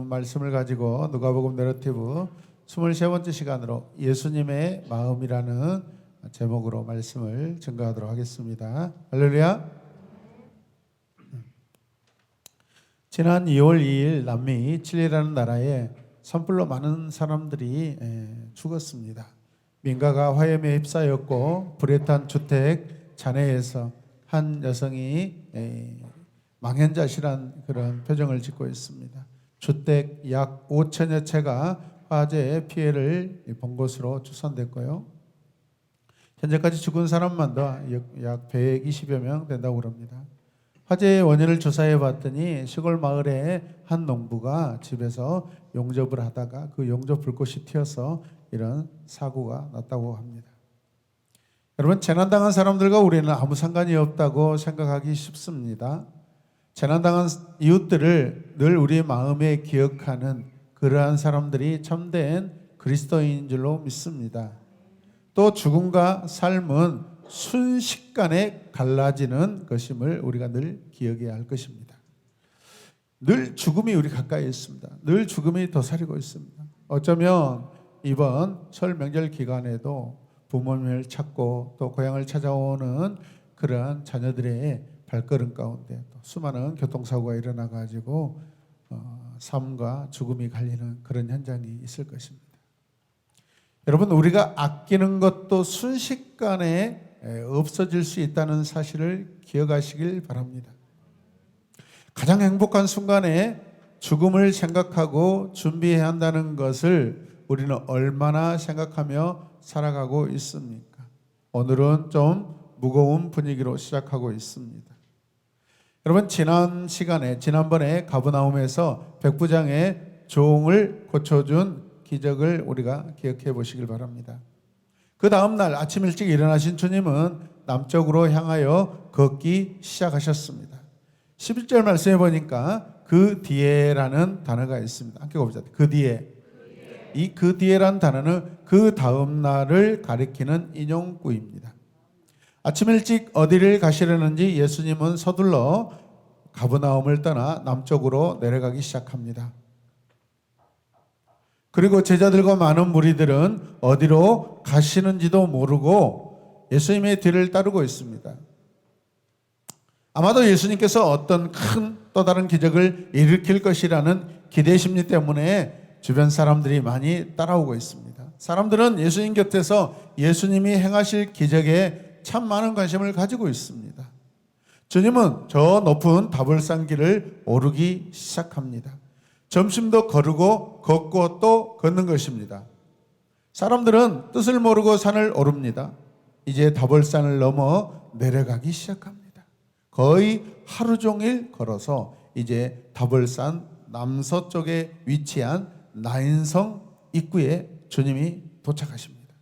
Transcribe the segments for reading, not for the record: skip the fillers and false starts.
말씀을 가지고 누가복음 내러티브 23번째 시간으로 예수님의 마음이라는 제목으로 말씀을 증거하도록 하겠습니다. 할렐루야. 지난 2월 2일 남미 칠리라는 나라에 산불로 많은 사람들이 죽었습니다. 민가가 화염에 휩싸였고 불에 탄 주택 잔해에서 한 여성이 망연자실한 그런 표정을 짓고 있습니다. 주택 약 5천여 채가 화재의 피해를 본 것으로 추산됐고요. 현재까지 죽은 사람만도 약 120여 명 된다고 합니다. 화재의 원인을 조사해 봤더니 시골 마을의 한 농부가 집에서 용접을 하다가 그 용접 불꽃이 튀어서 이런 사고가 났다고 합니다. 여러분, 재난당한 사람들과 우리는 아무 상관이 없다고 생각하기 쉽습니다. 재난당한 이웃들을 늘 우리의 마음에 기억하는 그러한 사람들이 참된 그리스도인인 줄로 믿습니다. 또 죽음과 삶은 순식간에 갈라지는 것임을 우리가 늘 기억해야 할 것입니다. 늘 죽음이 우리 가까이 있습니다. 늘 죽음이 도사리고 있습니다. 어쩌면 이번 설 명절 기간에도 부모님을 찾고 또 고향을 찾아오는 그러한 자녀들의 발걸음 가운데 또 수많은 교통사고가 일어나가지고 삶과 죽음이 갈리는 그런 현장이 있을 것입니다. 여러분, 우리가 아끼는 것도 순식간에 없어질 수 있다는 사실을 기억하시길 바랍니다. 가장 행복한 순간에 죽음을 생각하고 준비해야 한다는 것을 우리는 얼마나 생각하며 살아가고 있습니까? 오늘은 좀 무거운 분위기로 시작하고 있습니다. 여러분, 지난번에 가버나움에서 백부장의 종을 고쳐준 기적을 우리가 기억해 보시길 바랍니다. 그 다음날 아침 일찍 일어나신 주님은 남쪽으로 향하여 걷기 시작하셨습니다. 11절 말씀해 보니까 그 뒤에라는 단어가 있습니다. 함께 보자. 그 뒤에. 이 그 뒤에라는 단어는 그 다음날을 가리키는 인용구입니다. 아침 일찍 어디를 가시려는지 예수님은 서둘러 가버나움을 떠나 남쪽으로 내려가기 시작합니다. 그리고 제자들과 많은 무리들은 어디로 가시는지도 모르고 예수님의 뒤를 따르고 있습니다. 아마도 예수님께서 어떤 큰 또 다른 기적을 일으킬 것이라는 기대 심리 때문에 주변 사람들이 많이 따라오고 있습니다. 사람들은 예수님 곁에서 예수님이 행하실 기적에 참 많은 관심을 가지고 있습니다. 주님은 저 높은 다볼산 길을 오르기 시작합니다. 점심도 거르고 걷고 또 걷는 것입니다. 사람들은 뜻을 모르고 산을 오릅니다. 이제 다볼산을 넘어 내려가기 시작합니다. 거의 하루 종일 걸어서 이제 다볼산 남서쪽에 위치한 나인성 입구에 주님이 도착하십니다.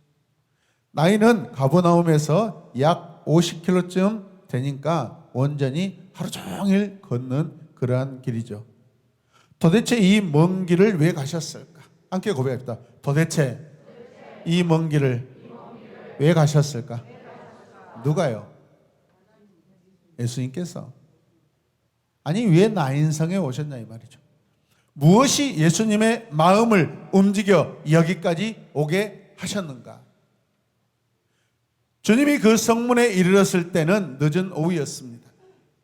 나인은 가버나움에서 약 50km쯤 되니까 온전히 하루 종일 걷는 그러한 길이죠. 도대체 이 먼 길을 왜 가셨을까? 함께 고백합니다. 도대체 이 먼 길을 왜 가셨을까? 누가요? 예수님께서. 아니, 왜 나인성에 오셨냐 이 말이죠. 무엇이 예수님의 마음을 움직여 여기까지 오게 하셨는가? 주님이 그 성문에 이르렀을 때는 늦은 오후였습니다.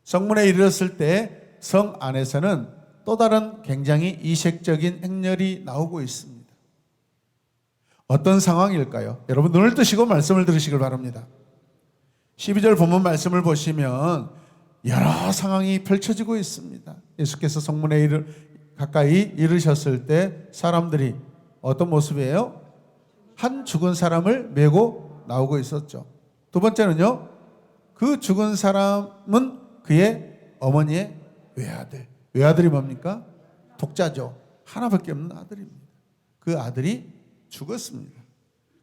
성문에 이르렀을 때 성 안에서는 또 다른 굉장히 이색적인 행렬이 나오고 있습니다. 어떤 상황일까요? 여러분, 눈을 뜨시고 말씀을 들으시길 바랍니다. 12절 본문 말씀을 보시면 여러 상황이 펼쳐지고 있습니다. 예수께서 성문에 가까이 이르셨을 때 사람들이 어떤 모습이에요? 한 죽은 사람을 메고 나오고 있었죠. 두 번째는요, 그 죽은 사람은 그의 어머니의 외아들. 외아들이 뭡니까? 독자죠. 하나밖에 없는 아들입니다. 그 아들이 죽었습니다.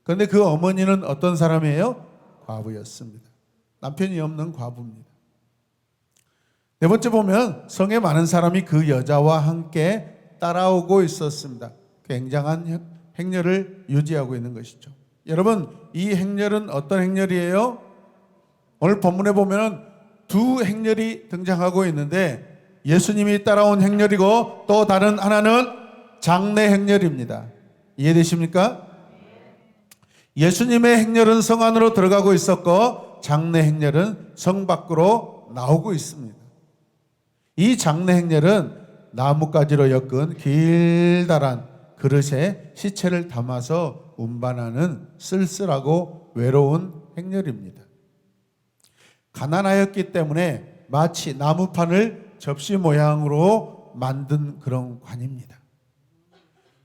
그런데 그 어머니는 어떤 사람이에요? 과부였습니다. 남편이 없는 과부입니다. 네 번째 보면 성에 많은 사람이 그 여자와 함께 따라오고 있었습니다. 굉장한 행렬을 유지하고 있는 것이죠. 여러분, 이 행렬은 어떤 행렬이에요? 오늘 본문에 보면 두 행렬이 등장하고 있는데 예수님이 따라온 행렬이고 또 다른 하나는 장례 행렬입니다. 이해되십니까? 예수님의 행렬은 성 안으로 들어가고 있었고 장례 행렬은 성 밖으로 나오고 있습니다. 이 장례 행렬은 나뭇가지로 엮은 길다란 그릇에 시체를 담아서 운반하는 쓸쓸하고 외로운 행렬입니다. 가난하였기 때문에 마치 나무판을 접시 모양으로 만든 그런 관입니다.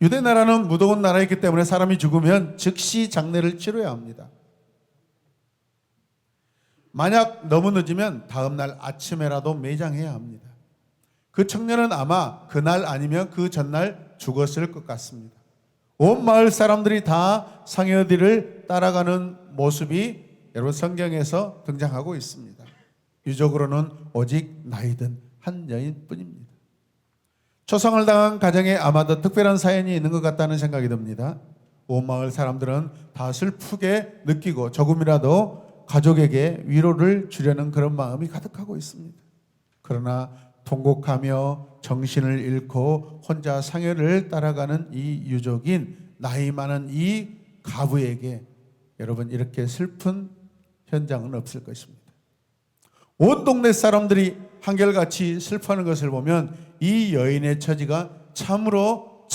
유대 나라는 무더운 나라였기 때문에 사람이 죽으면 즉시 장례를 치러야 합니다. 만약 너무 늦으면 다음 날 아침에라도 매장해야 합니다. 그 청년은 아마 그날 아니면 그 전날 죽었을 것 같습니다. 온 마을 사람들이 다 상여디를 따라가는 모습이 여러분 성경에서 등장하고 있습니다. 유족으로는 오직 나이든 한 여인뿐입니다. 초상을 당한 가정에 아마도 특별한 사연이 있는 것 같다는 생각이 듭니다. 온 마을 사람들은 다 슬프게 느끼고 조금이라도 가족에게 위로를 주려는 그런 마음이 가득하고 있습니다. 그러나 통곡하며 정신을 잃고 혼자 상여를 따라가는 이 유족인 나이 많은 이 가부에게 여러분 이렇게 슬픈 현장은 없을 것입니다. 온 동네 사람들이 한결같이 슬퍼하는 것을 보면 이 여인의 처지가 참으로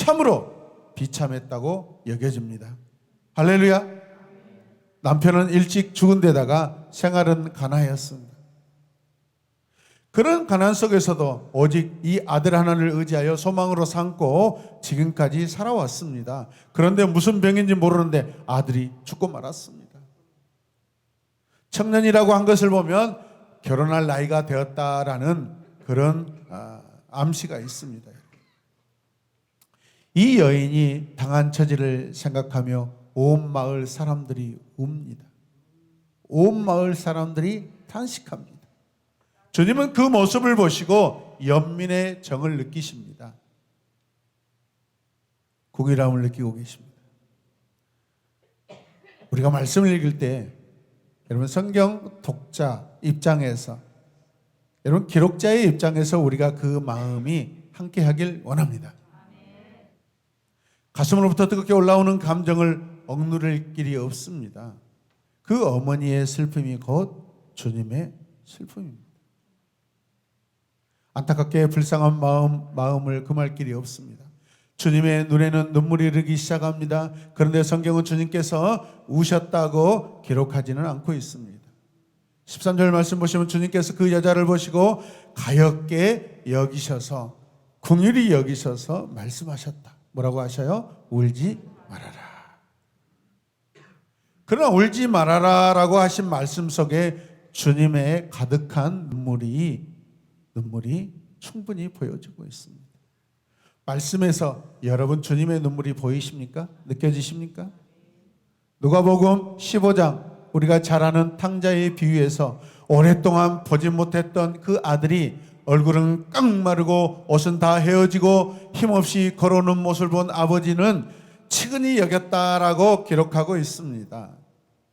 비참했다고 여겨집니다. 할렐루야. 남편은 일찍 죽은 데다가 생활은 가난했습니다. 그런 가난 속에서도 오직 이 아들 하나를 의지하여 소망으로 삼고 지금까지 살아왔습니다. 그런데 무슨 병인지 모르는데 아들이 죽고 말았습니다. 청년이라고 한 것을 보면 결혼할 나이가 되었다라는 그런 암시가 있습니다. 이 여인이 당한 처지를 생각하며 온 마을 사람들이 웁니다. 온 마을 사람들이 탄식합니다. 주님은 그 모습을 보시고 연민의 정을 느끼십니다. 국유함을 느끼고 계십니다. 우리가 말씀을 읽을 때 여러분 성경 독자 입장에서 여러분 기록자의 입장에서 우리가 그 마음이 함께 하길 원합니다. 가슴으로부터 뜨겁게 올라오는 감정을 억누를 길이 없습니다. 그 어머니의 슬픔이 곧 주님의 슬픔입니다. 안타깝게 불쌍한 마음을 금할 길이 없습니다. 주님의 눈에는 눈물이 흐르기 시작합니다. 그런데 성경은 주님께서 우셨다고 기록하지는 않고 있습니다. 13절 말씀 보시면 주님께서 그 여자를 보시고 가엾게 여기셔서 긍휼히 여기셔서 말씀하셨다. 뭐라고 하셔요? 울지 말아라. 그러나 울지 말아라 라고 하신 말씀 속에 주님의 가득한 눈물이 충분히 보여지고 있습니다. 말씀에서 여러분 주님의 눈물이 보이십니까? 느껴지십니까? 누가복음 15장 우리가 잘 아는 탕자의 비유에서 오랫동안 보지 못했던 그 아들이 얼굴은 깡마르고 옷은 다 헤어지고 힘없이 걸어오는 모습을 본 아버지는 측은히 여겼다라고 기록하고 있습니다.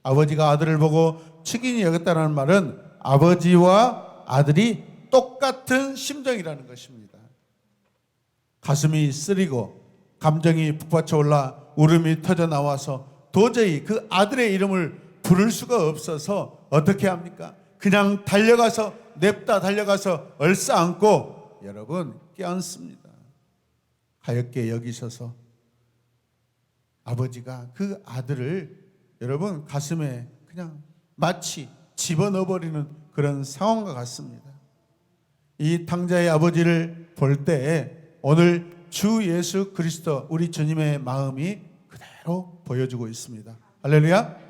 아버지가 아들을 보고 측은히 여겼다는 말은 아버지와 아들이 똑같은 심정이라는 것입니다. 가슴이 쓰리고 감정이 북받쳐 올라 울음이 터져 나와서 도저히 그 아들의 이름을 부를 수가 없어서 어떻게 합니까? 그냥 냅다 달려가서 얼싸안고 여러분 껴안습니다. 가엾게 여기셔서 아버지가 그 아들을 여러분 가슴에 그냥 마치 집어넣어버리는 그런 상황과 같습니다. 이 탕자의 아버지를 볼 때 오늘 주 예수 그리스도 우리 주님의 마음이 그대로 보여주고 있습니다. 할렐루야.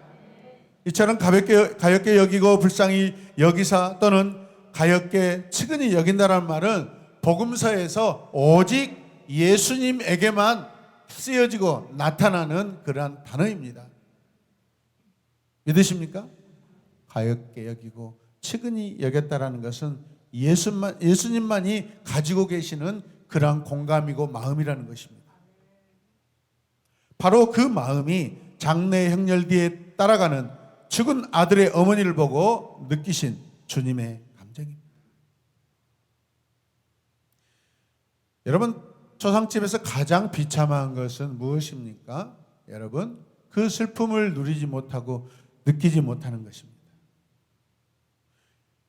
이처럼 가볍게 여기고 불쌍히 여기사 또는 가볍게 측은히 여긴다는 말은 복음서에서 오직 예수님에게만 쓰여지고 나타나는 그러한 단어입니다. 믿으십니까? 가볍게 여기고 측은히 여겼다라는 것은 예수님만이 가지고 계시는 그러한 공감이고 마음이라는 것입니다. 바로 그 마음이 장례 행렬 뒤에 따라가는 죽은 아들의 어머니를 보고 느끼신 주님의 감정입니다. 여러분, 초상집에서 가장 비참한 것은 무엇입니까? 여러분, 그 슬픔을 누리지 못하고 느끼지 못하는 것입니다.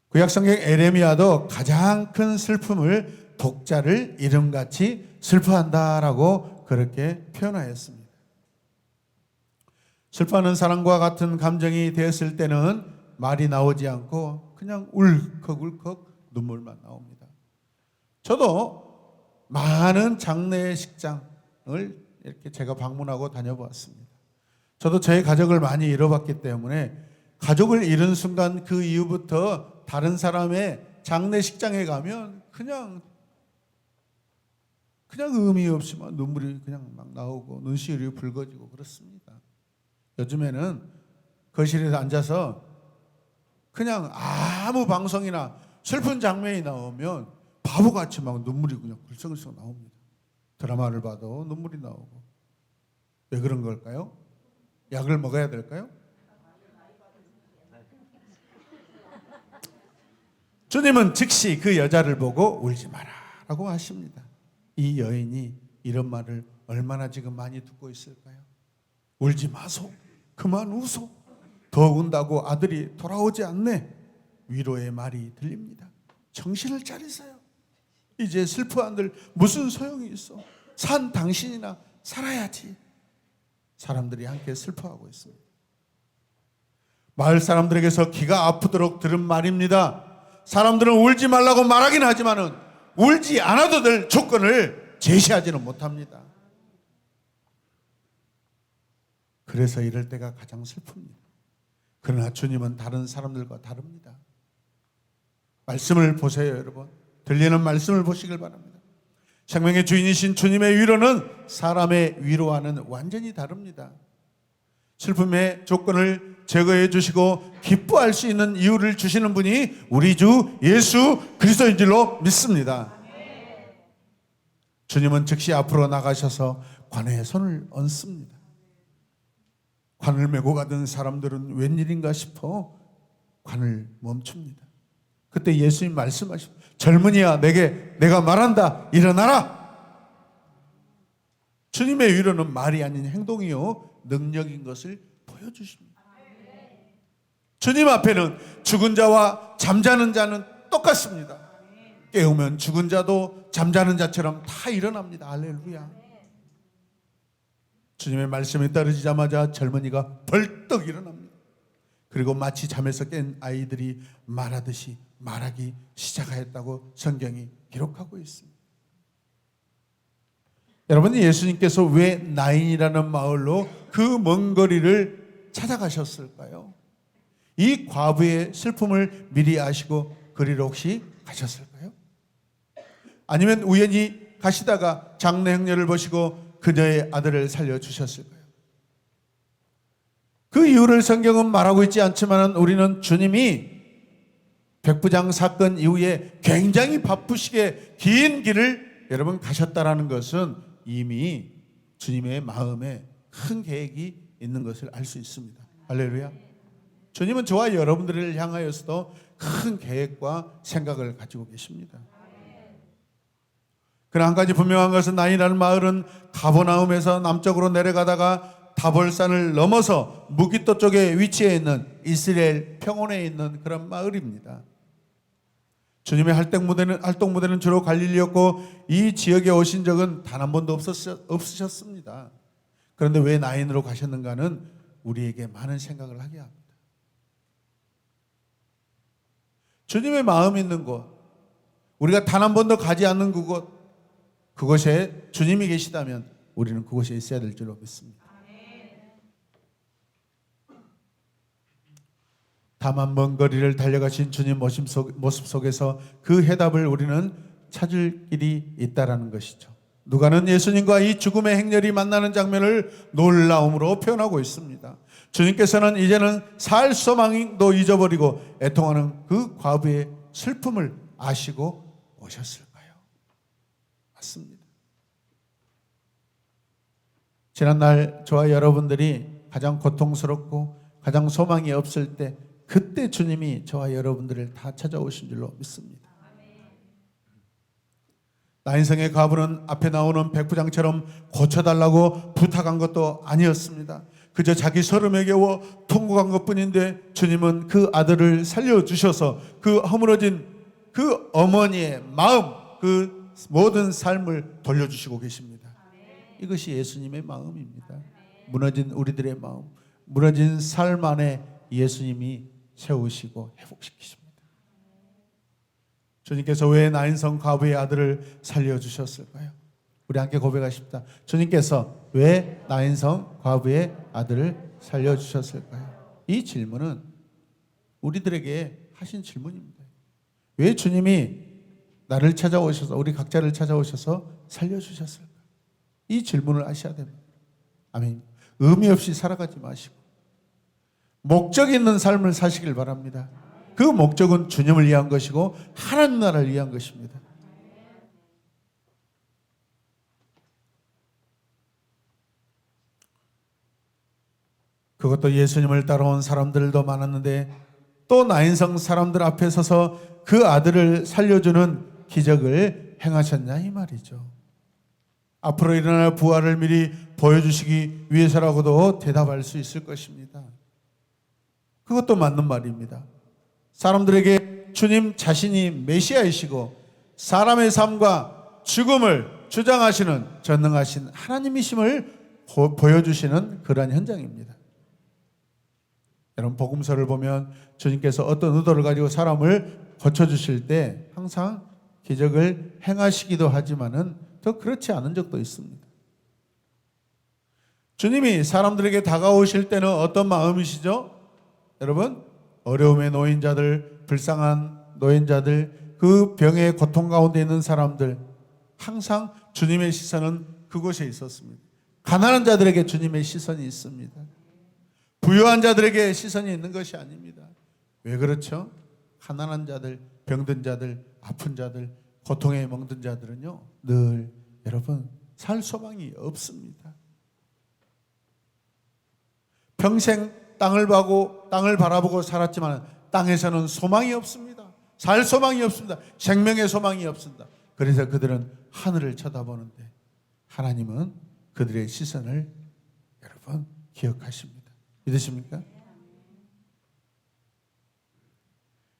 구약성경 에레미야도 가장 큰 슬픔을 독자를 이름같이 슬퍼한다라고 그렇게 표현하였습니다. 슬퍼하는 사람과 같은 감정이 되었을 때는 말이 나오지 않고 그냥 울컥울컥 눈물만 나옵니다. 저도 많은 장례식장을 이렇게 제가 방문하고 다녀보았습니다. 저도 제 가족을 많이 잃어봤기 때문에 가족을 잃은 순간 그 이후부터 다른 사람의 장례식장에 가면 그냥 의미 없이 막 눈물이 그냥 막 나오고 눈시울이 붉어지고 그렇습니다. 요즘에는 거실에서 앉아서 그냥 아무 방송이나 슬픈 장면이 나오면 바보같이 막 눈물이 그냥 글썽글썽 나옵니다. 드라마를 봐도 눈물이 나오고. 왜 그런 걸까요? 약을 먹어야 될까요? 주님은 즉시 그 여자를 보고 울지 마라 라고 하십니다. 이 여인이 이런 말을 얼마나 지금 많이 듣고 있을까요? 울지 마소, 그만 웃어, 더 운다고 아들이 돌아오지 않네. 위로의 말이 들립니다. 정신을 차리세요. 이제 슬퍼한들 무슨 소용이 있어. 산 당신이나 살아야지. 사람들이 함께 슬퍼하고 있습니다. 마을 사람들에게서 귀가 아프도록 들은 말입니다. 사람들은 울지 말라고 말하긴 하지만은 울지 않아도 될 조건을 제시하지는 못합니다. 그래서 이럴 때가 가장 슬픕니다. 그러나 주님은 다른 사람들과 다릅니다. 말씀을 보세요, 여러분. 들리는 말씀을 보시길 바랍니다. 생명의 주인이신 주님의 위로는 사람의 위로와는 완전히 다릅니다. 슬픔의 조건을 제거해 주시고 기뻐할 수 있는 이유를 주시는 분이 우리 주 예수 그리스도인 줄로 믿습니다. 주님은 즉시 앞으로 나가셔서 관에 손을 얹습니다. 관을 메고 가던 사람들은 웬일인가 싶어 관을 멈춥니다. 그때 예수님 말씀하십니다. 젊은이야, 내가 말한다. 일어나라. 주님의 위로는 말이 아닌 행동이요 능력인 것을 보여주십니다. 주님 앞에는 죽은 자와 잠자는 자는 똑같습니다. 깨우면 죽은 자도 잠자는 자처럼 다 일어납니다. 할렐루야. 주님의 말씀이 떨어지자마자 젊은이가 벌떡 일어납니다. 그리고 마치 잠에서 깬 아이들이 말하듯이 말하기 시작하였다고 성경이 기록하고 있습니다. 여러분, 예수님께서 왜 나인이라는 마을로 그 먼 거리를 찾아가셨을까요? 이 과부의 슬픔을 미리 아시고 그리로 혹시 가셨을까요? 아니면 우연히 가시다가 장례 행렬을 보시고 그녀의 아들을 살려주셨을까요? 그 이유를 성경은 말하고 있지 않지만 우리는 주님이 백부장 사건 이후에 굉장히 바쁘시게 긴 길을 여러분 가셨다라는 것은 이미 주님의 마음에 큰 계획이 있는 것을 알 수 있습니다. 할렐루야. 주님은 저와 여러분들을 향하여서도 큰 계획과 생각을 가지고 계십니다. 그러나 한 가지 분명한 것은 나인이라는 마을은 가버나움에서 남쪽으로 내려가다가 타볼산을 넘어서 무기토 쪽에 위치해 있는 이스라엘 평원에 있는 그런 마을입니다. 주님의 활동 무대는 주로 갈릴리였고 이 지역에 오신 적은 단 한 번도 없으셨습니다. 그런데 왜 나인으로 가셨는가는 우리에게 많은 생각을 하게 합니다. 주님의 마음 있는 곳, 우리가 단 한 번도 가지 않는 그곳에 주님이 계시다면 우리는 그곳에 있어야 될 줄로 믿습니다. 다만 먼 거리를 달려가신 주님 모습 속에서 그 해답을 우리는 찾을 길이 있다라는 것이죠. 누가는 예수님과 이 죽음의 행렬이 만나는 장면을 놀라움으로 표현하고 있습니다. 주님께서는 이제는 살 소망도 잊어버리고 애통하는 그 과부의 슬픔을 아시고 오셨을까요? 맞습니다. 지난날 저와 여러분들이 가장 고통스럽고 가장 소망이 없을 때 그때 주님이 저와 여러분들을 다 찾아오신 줄로 믿습니다. 나인성의 과부는 앞에 나오는 백부장처럼 고쳐달라고 부탁한 것도 아니었습니다. 그저 자기 서름에 겨워 통곡한 것뿐인데 주님은 그 아들을 살려주셔서 그 허물어진 그 어머니의 마음, 그 모든 삶을 돌려주시고 계십니다. 이것이 예수님의 마음입니다. 무너진 우리들의 마음, 무너진 삶 안에 예수님이 세우시고 회복시키십니다. 주님께서 왜 나인성 과부의 아들을 살려주셨을까요? 우리 함께 고백하십시다. 주님께서 왜 나인성 과부의 아들을 살려주셨을까요? 이 질문은 우리들에게 하신 질문입니다. 왜 주님이 나를 찾아오셔서, 우리 각자를 찾아오셔서 살려주셨을까? 이 질문을 하셔야 됩니다. 아멘. 의미 없이 살아가지 마시고 목적 있는 삶을 사시길 바랍니다. 그 목적은 주님을 위한 것이고 하나님 나라를 위한 것입니다. 그것도 예수님을 따라온 사람들도 많았는데 또 나인성 사람들 앞에 서서 그 아들을 살려주는 기적을 행하셨냐 이 말이죠. 앞으로 일어날 부활을 미리 보여주시기 위해서라고도 대답할 수 있을 것입니다. 그것도 맞는 말입니다. 사람들에게 주님 자신이 메시아이시고 사람의 삶과 죽음을 주장하시는 전능하신 하나님이심을 보여주시는 그러한 현장입니다. 여러분, 복음서를 보면 주님께서 어떤 의도를 가지고 사람을 고쳐주실 때 항상 기적을 행하시기도 하지만은 더 그렇지 않은 적도 있습니다. 주님이 사람들에게 다가오실 때는 어떤 마음이시죠? 여러분, 어려움에 놓인 자들, 불쌍한 노인자들, 그 병의 고통 가운데 있는 사람들, 항상 주님의 시선은 그곳에 있었습니다. 가난한 자들에게 주님의 시선이 있습니다. 부유한 자들에게 시선이 있는 것이 아닙니다. 왜 그렇죠? 가난한 자들, 병든 자들, 아픈 자들, 고통에 멍든 자들은요, 늘 여러분 살 소망이 없습니다. 평생 땅을 바라보고 살았지만 땅에서는 소망이 없습니다. 살 소망이 없습니다. 생명의 소망이 없습니다. 그래서 그들은 하늘을 쳐다보는데 하나님은 그들의 시선을 여러분 기억하십니다. 믿으십니까?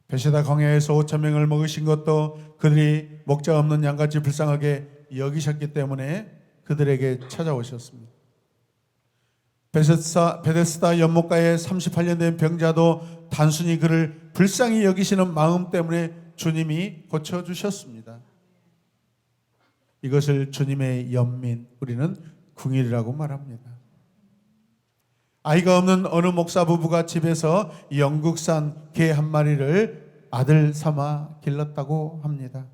베세다 광야에서 5,000명을 먹으신 것도 그들이 목자 없는 양같이 불쌍하게 여기셨기 때문에 그들에게 찾아오셨습니다. 베데스다 연못가에 38년 된 병자도 단순히 그를 불쌍히 여기시는 마음 때문에 주님이 고쳐주셨습니다. 이것을 주님의 연민, 우리는 궁일이라고 말합니다. 아이가 없는 어느 목사 부부가 집에서 영국산 개 한 마리를 아들 삼아 길렀다고 합니다.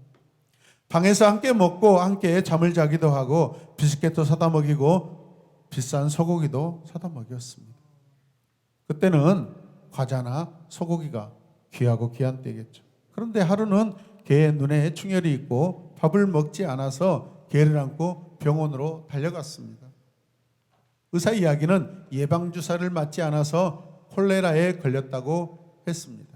방에서 함께 먹고 함께 잠을 자기도 하고 비스켓도 사다 먹이고 비싼 소고기도 사다 먹였습니다. 그때는 과자나 소고기가 귀하고 귀한 때겠죠. 그런데 하루는 개의 눈에 충혈이 있고 밥을 먹지 않아서 개를 안고 병원으로 달려갔습니다. 의사 이야기는 예방주사를 맞지 않아서 콜레라에 걸렸다고 했습니다.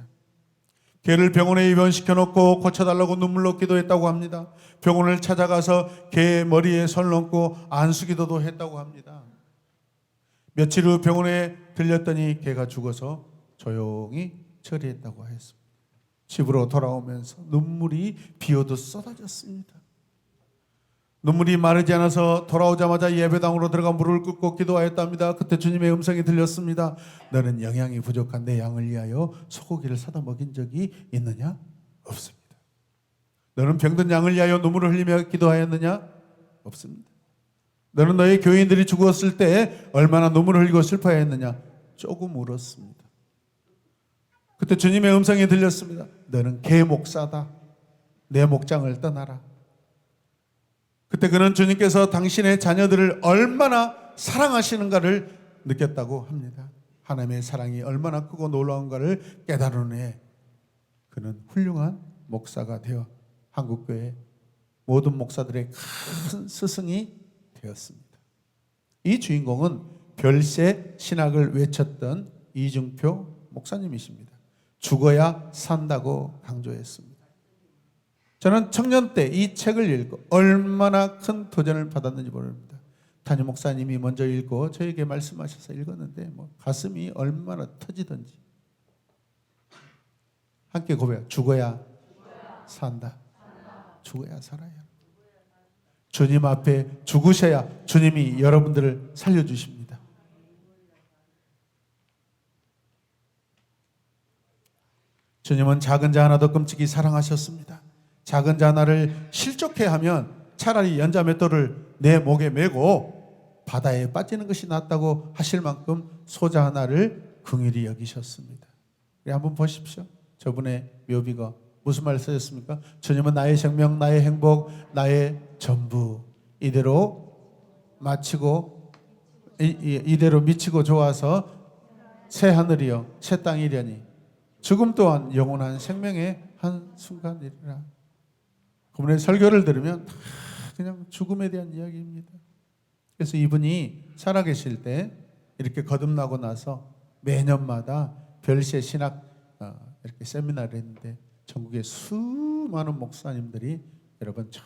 개를 병원에 입원시켜 놓고 고쳐달라고 눈물로 기도했다고 합니다. 병원을 찾아가서 개의 머리에 손을 얹고 안수기도도 했다고 합니다. 며칠 후 병원에 들렸더니 개가 죽어서 조용히 처리했다고 했습니다. 집으로 돌아오면서 눈물이 비 오듯 쏟아졌습니다. 눈물이 마르지 않아서 돌아오자마자 예배당으로 들어가 무릎을 꿇고 기도하였답니다. 그때 주님의 음성이 들렸습니다. 너는 영양이 부족한 내 양을 위하여 소고기를 사다 먹인 적이 있느냐? 없습니다. 너는 병든 양을 위하여 눈물을 흘리며 기도하였느냐? 없습니다. 너는 너의 교인들이 죽었을 때 얼마나 눈물을 흘리고 슬퍼했느냐? 조금 울었습니다. 그때 주님의 음성이 들렸습니다. 너는 개 목사다. 내 목장을 떠나라. 그때 그는 주님께서 당신의 자녀들을 얼마나 사랑하시는가를 느꼈다고 합니다. 하나님의 사랑이 얼마나 크고 놀라운가를 깨달은 후에 그는 훌륭한 목사가 되어 한국교회 모든 목사들의 큰 스승이 되었습니다. 이 주인공은 별세 신학을 외쳤던 이중표 목사님이십니다. 죽어야 산다고 강조했습니다. 저는 청년 때 이 책을 읽고 얼마나 큰 도전을 받았는지 모릅니다. 담임 목사님이 먼저 읽고 저에게 말씀하셔서 읽었는데 가슴이 얼마나 터지던지. 함께 고백. 죽어야 산다. 죽어야 살아야. 주님 앞에 죽으셔야 주님이 여러분들을 살려주십니다. 주님은 작은 자 하나도 끔찍이 사랑하셨습니다. 작은 자 하나를 실족해 하면 차라리 연자 맷돌을 내 목에 메고 바다에 빠지는 것이 낫다고 하실 만큼 소자 하나를 긍휼히 여기셨습니다. 한번 보십시오. 저분의 묘비가 무슨 말을 쓰셨습니까? 주님은 나의 생명, 나의 행복, 나의 전부. 이대로 마치고 이대로 미치고 좋아서 새 하늘이요 새 땅이려니 죽음 또한 영원한 생명의 한 순간이리라. 그분의 설교를 들으면 다 그냥 죽음에 대한 이야기입니다. 그래서 이분이 살아계실 때 이렇게 거듭나고 나서 매년마다 별세 신학 이렇게 세미나를 했는데 전국의 수많은 목사님들이 여러분 저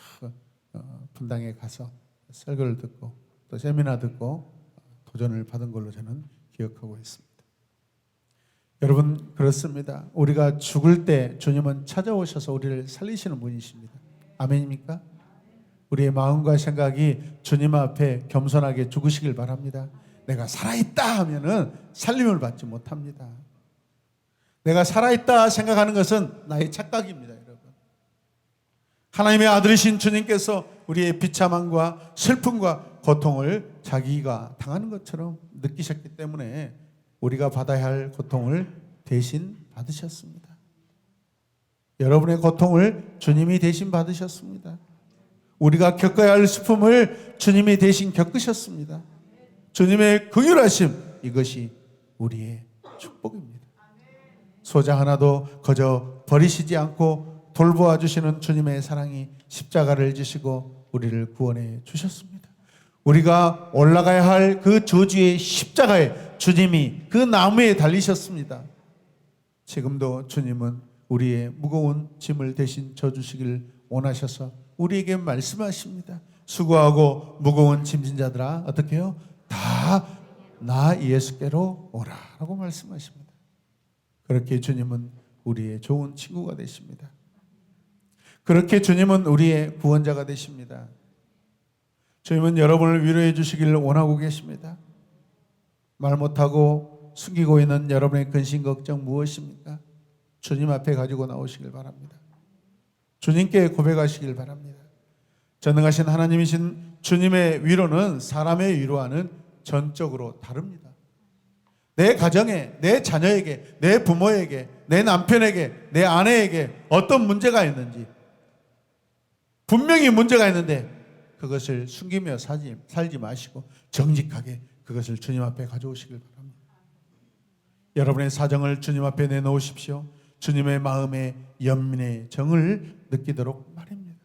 분당에 가서 설교를 듣고 또 세미나 듣고 도전을 받은 걸로 저는 기억하고 있습니다. 여러분 그렇습니다. 우리가 죽을 때 주님은 찾아오셔서 우리를 살리시는 분이십니다. 아멘입니까? 우리의 마음과 생각이 주님 앞에 겸손하게 죽으시길 바랍니다. 내가 살아있다 하면은 살림을 받지 못합니다. 내가 살아있다 생각하는 것은 나의 착각입니다, 여러분. 하나님의 아들이신 주님께서 우리의 비참함과 슬픔과 고통을 자기가 당하는 것처럼 느끼셨기 때문에 우리가 받아야 할 고통을 대신 받으셨습니다. 여러분의 고통을 주님이 대신 받으셨습니다. 우리가 겪어야 할 슬픔을 주님이 대신 겪으셨습니다. 주님의 긍휼하심, 이것이 우리의 축복입니다. 소자 하나도 거저 버리시지 않고 돌보아 주시는 주님의 사랑이 십자가를 지시고 우리를 구원해 주셨습니다. 우리가 올라가야 할 그 저주의 십자가에 주님이 그 나무에 달리셨습니다. 지금도 주님은 우리의 무거운 짐을 대신 져주시기를 원하셔서 우리에게 말씀하십니다. 수고하고 무거운 짐진 자들아 어떻게 해요? 다 나 예수께로 오라 라고 말씀하십니다. 그렇게 주님은 우리의 좋은 친구가 되십니다. 그렇게 주님은 우리의 구원자가 되십니다. 주님은 여러분을 위로해 주시기를 원하고 계십니다. 말 못하고 숨기고 있는 여러분의 근심 걱정 무엇입니까? 주님 앞에 가지고 나오시길 바랍니다. 주님께 고백하시길 바랍니다. 전능하신 하나님이신 주님의 위로는 사람의 위로와는 전적으로 다릅니다. 내 가정에, 내 자녀에게, 내 부모에게, 내 남편에게, 내 아내에게 어떤 문제가 있는지 분명히 문제가 있는데 그것을 숨기며 살지 마시고 정직하게 그것을 주님 앞에 가져오시길 바랍니다. 여러분의 사정을 주님 앞에 내놓으십시오. 주님의 마음에 연민의 정을 느끼도록 말입니다.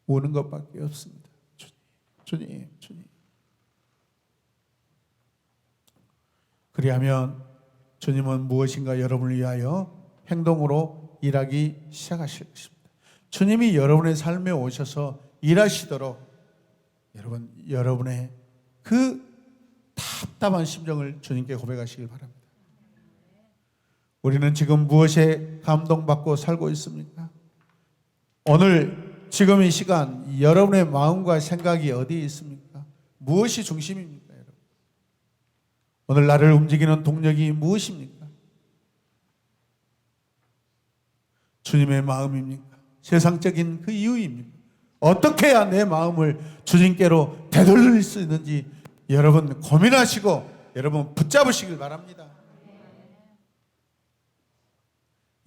우는 것밖에 없습니다. 주님. 그리하면 주님은 무엇인가 여러분을 위하여 행동으로 일하기 시작하실 것입니다. 주님이 여러분의 삶에 오셔서 일하시도록 여러분의 그 답답한 심정을 주님께 고백하시길 바랍니다. 우리는 지금 무엇에 감동받고 살고 있습니까? 오늘 지금 이 시간 여러분의 마음과 생각이 어디에 있습니까? 무엇이 중심입니까, 여러분? 오늘 나를 움직이는 동력이 무엇입니까? 주님의 마음입니까? 세상적인 그 이유입니까? 어떻게 해야 내 마음을 주님께로 되돌릴 수 있는지 여러분 고민하시고 여러분 붙잡으시길 바랍니다.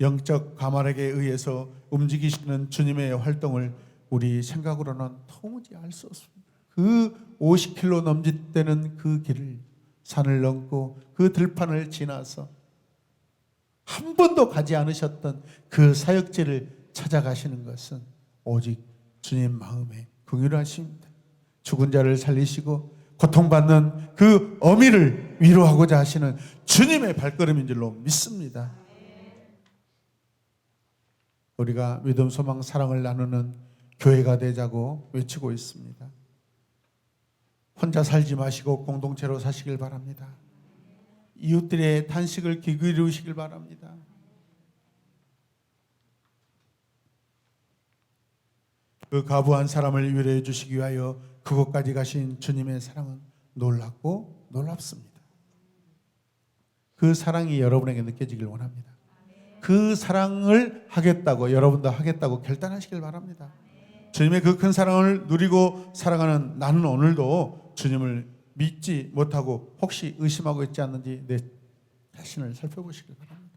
영적 가말에게 의해서 움직이시는 주님의 활동을 우리 생각으로는 도무지 알 수 없습니다. 그 50km 넘짓되는 그 길을 산을 넘고 그 들판을 지나서 한 번도 가지 않으셨던 그 사역지를 찾아가시는 것은 오직 주님 마음의 긍휼하심입니다. 죽은 자를 살리시고 고통받는 그 어미를 위로하고자 하시는 주님의 발걸음인 줄로 믿습니다. 우리가 믿음, 소망, 사랑을 나누는 교회가 되자고 외치고 있습니다. 혼자 살지 마시고 공동체로 사시길 바랍니다. 이웃들의 탄식을 귀 기울이시길 바랍니다. 그 가부한 사람을 위로해 주시기 위하여 그곳까지 가신 주님의 사랑은 놀랍고 놀랍습니다. 그 사랑이 여러분에게 느껴지길 원합니다. 그 사랑을 하겠다고, 여러분도 하겠다고 결단하시길 바랍니다. 주님의 그 큰 사랑을 누리고 살아가는 나는 오늘도 주님을 믿지 못하고 혹시 의심하고 있지 않는지 내 자신을 살펴보시길 바랍니다.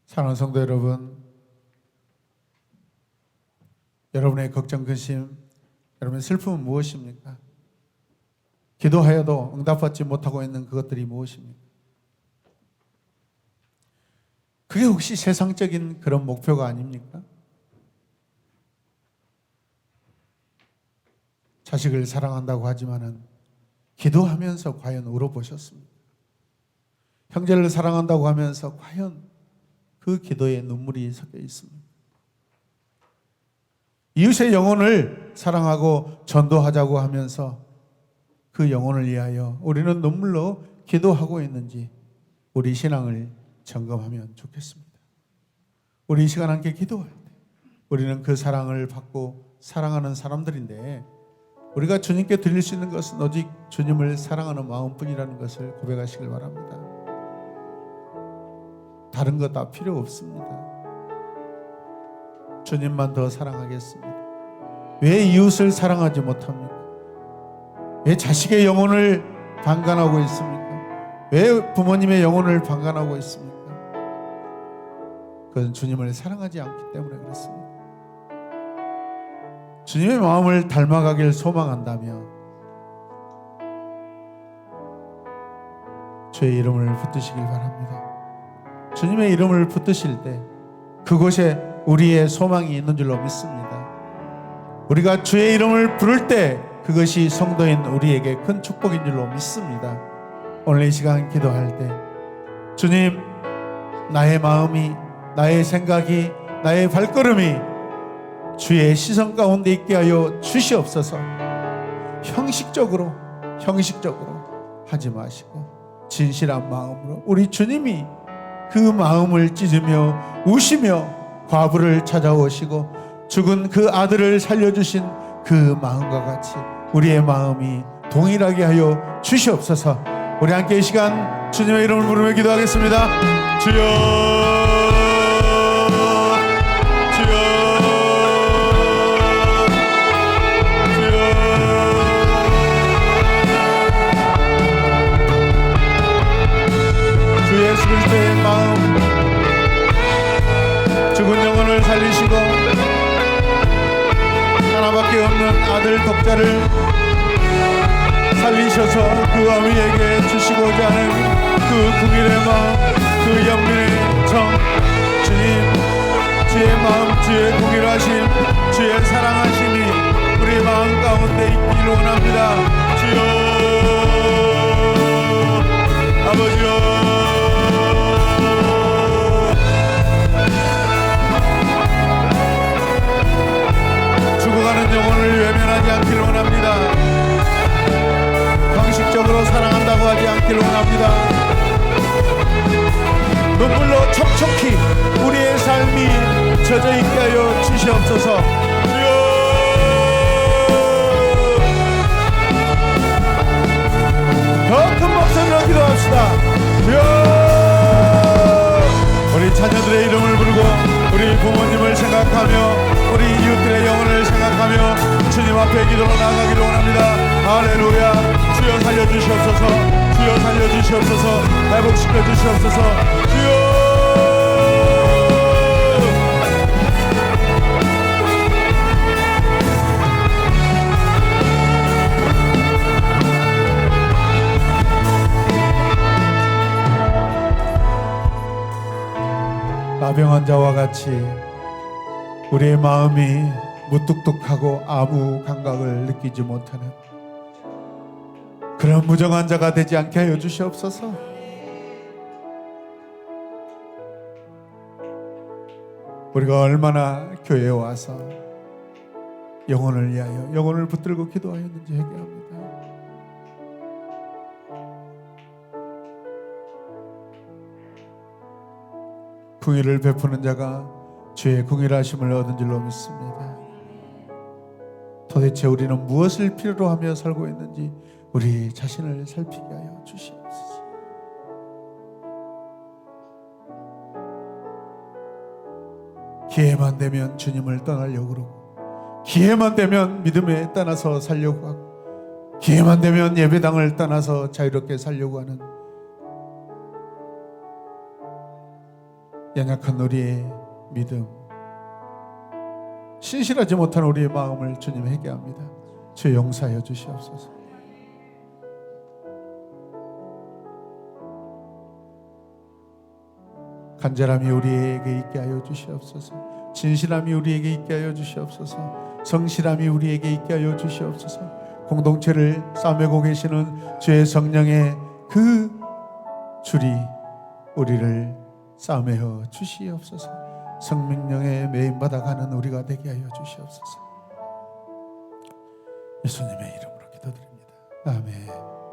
사랑하는 성도 여러분, 여러분의 걱정, 근심, 여러분의 슬픔은 무엇입니까? 기도하여도 응답받지 못하고 있는 그것들이 무엇입니까? 그게 혹시 세상적인 그런 목표가 아닙니까? 자식을 사랑한다고 하지만은 기도하면서 과연 울어보셨습니까? 형제를 사랑한다고 하면서 과연 그 기도에 눈물이 섞여 있습니다. 이웃의 영혼을 사랑하고 전도하자고 하면서 그 영혼을 위하여 우리는 눈물로 기도하고 있는지 우리 신앙을 점검하면 좋겠습니다. 우리 이 시간 함께 기도할 때 우리는 그 사랑을 받고 사랑하는 사람들인데 우리가 주님께 드릴 수 있는 것은 오직 주님을 사랑하는 마음뿐이라는 것을 고백하시길 바랍니다. 다른 것 다 필요 없습니다. 주님만 더 사랑하겠습니다. 왜 이웃을 사랑하지 못합니까? 왜 자식의 영혼을 방관하고 있습니까? 왜 부모님의 영혼을 방관하고 있습니까? 그건 주님을 사랑하지 않기 때문에 그렇습니다. 주님의 마음을 닮아가길 소망한다면 주의 이름을 붙드시길 바랍니다. 주님의 이름을 붙드실 때 그곳에 우리의 소망이 있는 줄로 믿습니다. 우리가 주의 이름을 부를 때 그것이 성도인 우리에게 큰 축복인 줄로 믿습니다. 오늘 이 시간 기도할 때 주님, 나의 마음이, 나의 생각이, 나의 발걸음이 주의 시선 가운데 있게 하여 주시옵소서. 형식적으로 하지 마시고 진실한 마음으로 우리 주님이 그 마음을 찢으며 우시며 과부를 찾아오시고 죽은 그 아들을 살려주신 그 마음과 같이 우리의 마음이 동일하게 하여 주시옵소서. 우리 함께 이 시간 주님의 이름을 부르며 기도하겠습니다. 주여, 예수 그리스도의 마음, 죽은 영혼을 살리시고 하나밖에 없는 아들 독자를 살리셔서 그 아미에게 주시고자 하는 그 국민의 마음, 그 영민의 정, 주님, 주의 마음, 주의 공일하심, 주의 사랑하심이 우리 마음 가운데 있기를 원합니다. 주여, 아버지여, 죽어가는 영혼을 외면하지 않기를 원합니다. 형식적으로 사랑한다고 하지 않기를 원합니다. 눈물로 촉촉히 우리의 삶이 젖어 있게 하여 주시옵소서. 더 큰 목소리로 기도합시다. 우리 자녀들의 이름을 부르고 우리 부모님을 생각하며 우리 이웃들의 영혼을 생각하며 주님 앞에 기도로 나아가기를 원합니다. 할렐루야. 주여 살려주시옵소서. 주여 살려주시옵소서. 회복시켜 주시옵소서. 주여, 나병 자와 같이 우리의 마음이 무뚝뚝하고 아무 감각을 느끼지 못하는 그런 무정한 자가 되지 않게 하여 주시옵소서. 우리가 얼마나 교회에 와서 영혼을 위하여 영혼을 붙들고 기도하였는지 회개합니다. 긍휼을 베푸는 자가 주의 긍휼하심을 얻은 줄로 믿습니다. 도대체 우리는 무엇을 필요로 하며 살고 있는지 우리 자신을 살피게 하여 주시옵소서. 기회만 되면 주님을 떠나려고 그러고, 기회만 되면 믿음에 떠나서 살려고 하고, 기회만 되면 예배당을 떠나서 자유롭게 살려고 하는 연약한 우리의 믿음, 신실하지 못한 우리의 마음을 주님 회개합니다. 주 용서하여 주시옵소서. 간절함이 우리에게 있게 하여 주시옵소서. 진실함이 우리에게 있게 하여 주시옵소서. 성실함이 우리에게 있게 하여 주시옵소서. 공동체를 싸매고 계시는 주의 성령의 그 줄이 우리를 싸매어 주시옵소서. 성령에 메인받아가는 우리가 되게 하여 주시옵소서. 예수님의 이름으로 기도드립니다. 아멘.